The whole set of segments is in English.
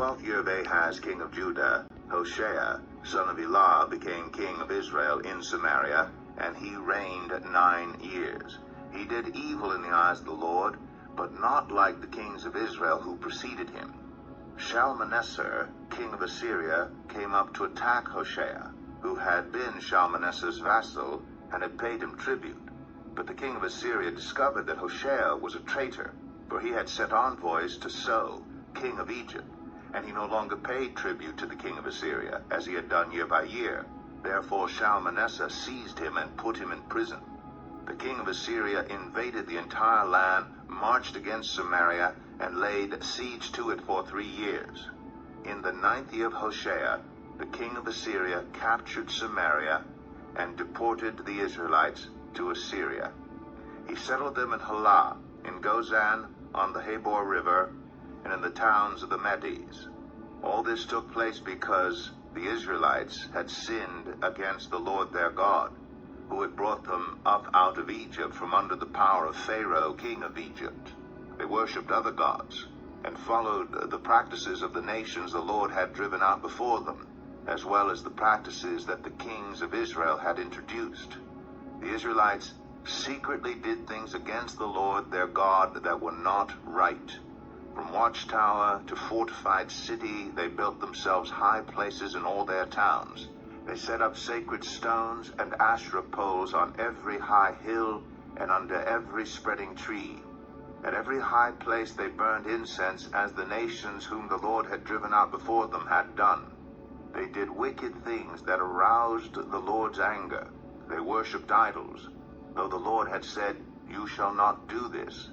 12th year of Ahaz, king of Judah, Hoshea, son of Elah, became king of Israel in Samaria, and he reigned 9 years. He did evil in the eyes of the Lord, but not like the kings of Israel who preceded him. Shalmaneser, king of Assyria, came up to attack Hoshea, who had been Shalmaneser's vassal and had paid him tribute. But the king of Assyria discovered that Hoshea was a traitor, for he had sent envoys to So, king of Egypt, and he no longer paid tribute to the king of Assyria, as he had done year by year. Therefore Shalmaneser seized him and put him in prison. The king of Assyria invaded the entire land, marched against Samaria, and laid siege to it for 3 years. In the 9th year of Hoshea, the king of Assyria captured Samaria and deported the Israelites to Assyria. He settled them in Halah, in Gozan, on the Habor River, and in the towns of the Medes. All this took place because the Israelites had sinned against the Lord their God, who had brought them up out of Egypt from under the power of Pharaoh, king of Egypt. They worshipped other gods and followed the practices of the nations the Lord had driven out before them, as well as the practices that the kings of Israel had introduced. The Israelites secretly did things against the Lord their God that were not right. From watchtower to fortified city, they built themselves high places in all their towns. They set up sacred stones and Asherah poles on every high hill and under every spreading tree. At every high place they burned incense, as the nations whom the Lord had driven out before them had done. They did wicked things that aroused the Lord's anger. They worshipped idols, though the Lord had said, "You shall not do this."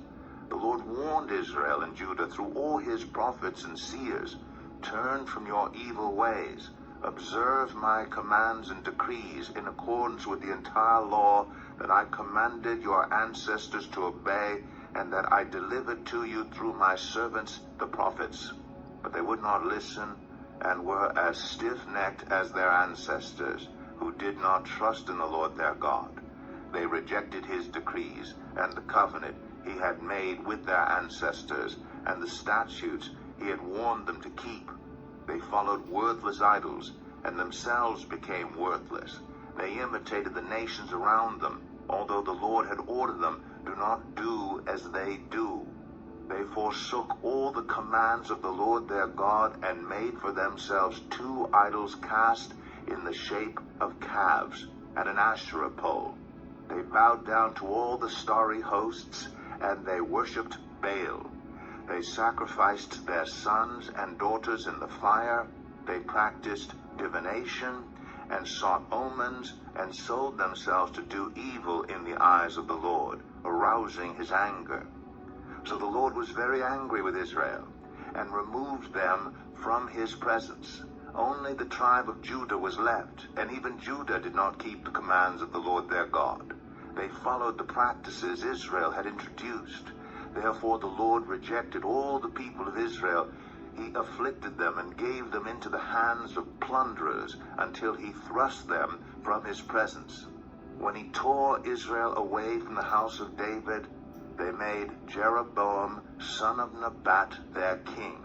The Lord warned Israel and Judah through all his prophets and seers, "Turn from your evil ways. Observe my commands and decrees in accordance with the entire law that I commanded your ancestors to obey, and that I delivered to you through my servants the prophets." But they would not listen and were as stiff-necked as their ancestors, who did not trust in the Lord their God. They rejected his decrees and the covenant he had made with their ancestors, and the statutes he had warned them to keep. They followed worthless idols, and themselves became worthless. They imitated the nations around them, although the Lord had ordered them, "Do not do as they do." They forsook all the commands of the Lord their God and made for themselves 2 idols cast in the shape of calves and an Asherah pole. They bowed down to all the starry hosts, and they worshipped Baal. They sacrificed their sons and daughters in the fire. They practiced divination and sought omens and sold themselves to do evil in the eyes of the Lord, arousing his anger. So the Lord was very angry with Israel and removed them from his presence. Only the tribe of Judah was left, and even Judah did not keep the commands of the Lord their God. They followed the practices Israel had introduced. Therefore the Lord rejected all the people of Israel. He afflicted them and gave them into the hands of plunderers until he thrust them from his presence. When he tore Israel away from the house of David, they made Jeroboam, son of Nebat, their king.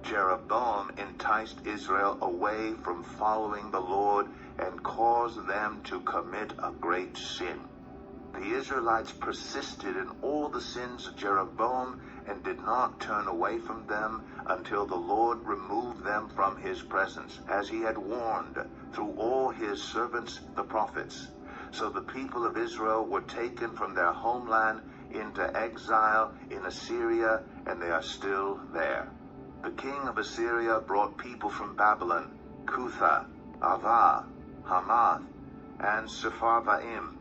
Jeroboam enticed Israel away from following the Lord and caused them to commit a great sin. The Israelites persisted in all the sins of Jeroboam and did not turn away from them until the Lord removed them from his presence, as he had warned through all his servants the prophets. So the people of Israel were taken from their homeland into exile in Assyria, and they are still there. The king of Assyria brought people from Babylon, Cutha, Ava, Hamath, and Sepharvaim,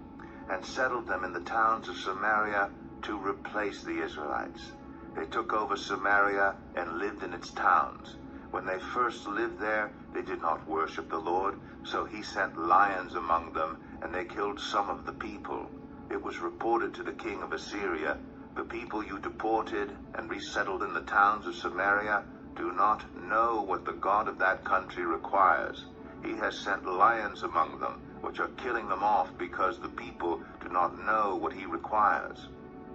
and settled them in the towns of Samaria to replace the Israelites. They took over Samaria and lived in its towns. When they first lived there, they did not worship the Lord, so he sent lions among them, and they killed some of the people. It was reported to the king of Assyria, "The people you deported and resettled in the towns of Samaria do not know what the God of that country requires. He has sent lions among them, which are killing them off because the people do not know what he requires."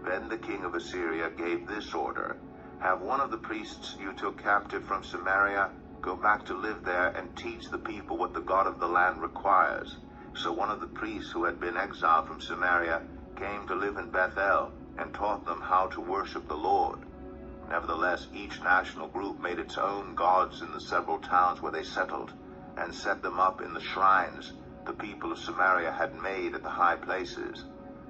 Then the king of Assyria gave this order: Have one of the priests you took captive from Samaria go back to live there and teach the people what the God of the land requires." So one of the priests who had been exiled from Samaria came to live in Bethel and taught them how to worship the Lord. Nevertheless, each national group made its own gods in the several towns where they settled, and set them up in the shrines the people of Samaria had made at the high places.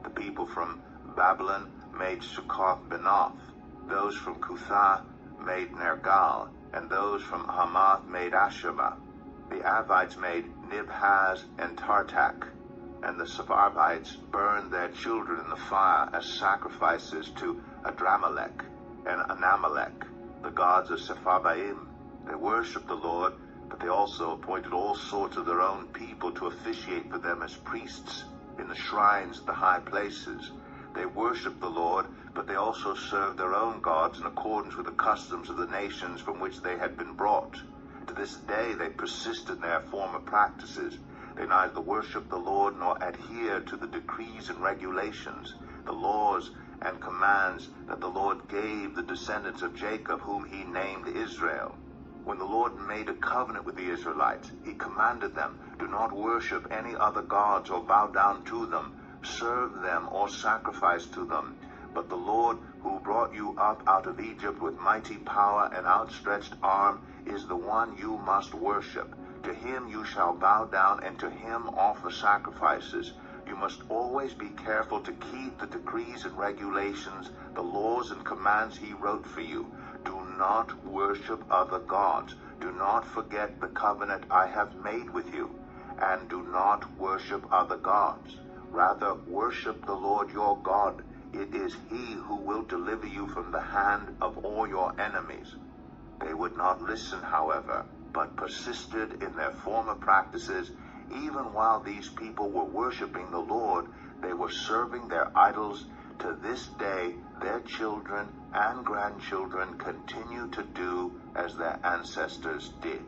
The people from Babylon made Succoth-Benoth, those from Cuthah made Nergal, and those from Hamath made Ashima. The Avites made Nibhaz and Tartak, and the Sepharvites burned their children in the fire as sacrifices to Adramelech and Anamelech, the gods of Sepharvaim. They worshipped the Lord, but they also appointed all sorts of their own people to officiate for them as priests in the shrines at the high places. They worshipped the Lord, but they also served their own gods in accordance with the customs of the nations from which they had been brought. To this day they persist in their former practices. They neither worship the Lord nor adhere to the decrees and regulations, the laws and commands that the Lord gave the descendants of Jacob, whom he named Israel. When the Lord made a covenant with the Israelites, he commanded them, "Do not worship any other gods or bow down to them, serve them or sacrifice to them. But the Lord, who brought you up out of Egypt with mighty power and outstretched arm, is the one you must worship. To him you shall bow down, and to him offer sacrifices. You must always be careful to keep the decrees and regulations, the laws and commands he wrote for you. Do not worship other gods. Do not forget the covenant I have made with you, and do not worship other gods. Rather, worship the Lord your God. It is he who will deliver you from the hand of all your enemies." They would not listen, however, but persisted in their former practices. Even while these people were worshiping the Lord, they were serving their idols. To this day, their children and grandchildren continue to do as their ancestors did.